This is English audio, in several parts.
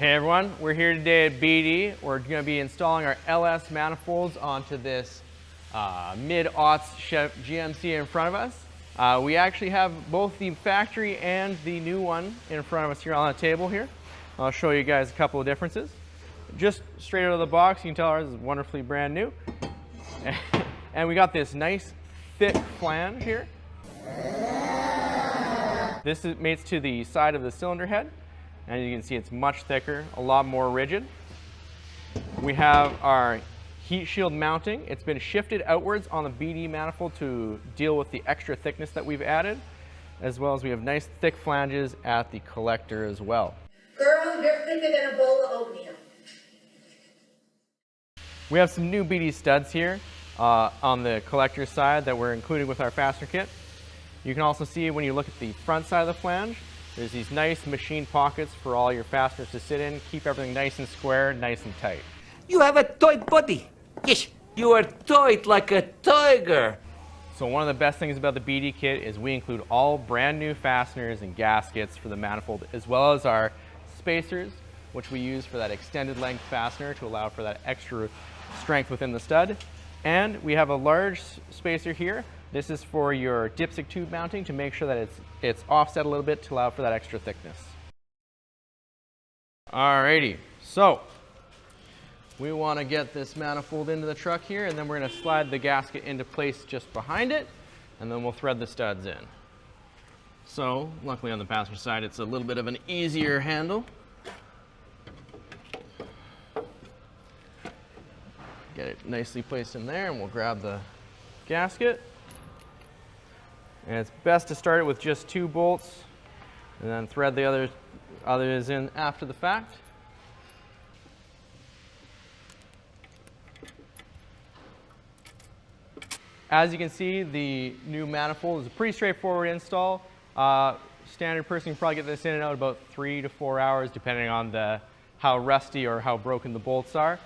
Hey everyone, we're here today at BD. We're going to be installing our LS manifolds onto this mid-aughts GMC in front of us. We actually have both the factory and the new one in front of us here on the table here. I'll show you guys a couple of differences. Just straight out of the box, you can tell ours is wonderfully brand new. And we got this nice thick flange here. This mates to the side of the cylinder head. And you can see it's much thicker, a lot more rigid. We have our heat shield mounting. It's been shifted outwards on the BD manifold to deal with the extra thickness that we've added, as well as we have nice thick flanges at the collector as well. Girl, you're thicker than a bowl of oatmeal. We have some new BD studs here on the collector side that we're including with our fastener kit. You can also see when you look at the front side of the flange, there's these nice machine pockets for all your fasteners to sit in, keep everything nice and square, nice and tight. You have a tight body. Yes, you are tight like a tiger. So one of the best things about the BD kit is we include all brand new fasteners and gaskets for the manifold, as well as our spacers, which we use for that extended length fastener to allow for that extra strength within the stud. And we have a large spacer here. This is for your dipstick tube mounting to make sure that it's offset a little bit to allow for that extra thickness. Alrighty, so we want to get this manifold into the truck here, and then we're going to slide the gasket into place just behind it, and then we'll thread the studs in. So luckily on the passenger side it's a little bit of an easier handle. Get it nicely placed in there, and we'll grab the gasket. And it's best to start it with just 2 bolts and then thread the others in after the fact. As you can see, the new manifold is a pretty straightforward install. Standard person can probably get this in and out about 3 to 4 hours depending on how rusty or how broken the bolts are.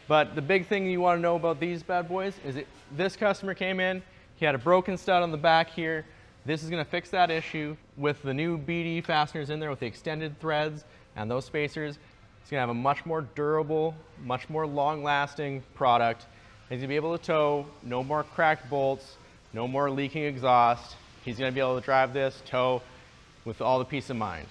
But the big thing you want to know about these bad boys is this customer came in, he had a broken stud on the back here. This is going to fix that issue with the new BD fasteners in there with the extended threads and those spacers. It's going to have a much more durable, much more long-lasting product. He's going to be able to tow, no more cracked bolts, no more leaking exhaust. He's going to be able to drive this, tow with all the peace of mind.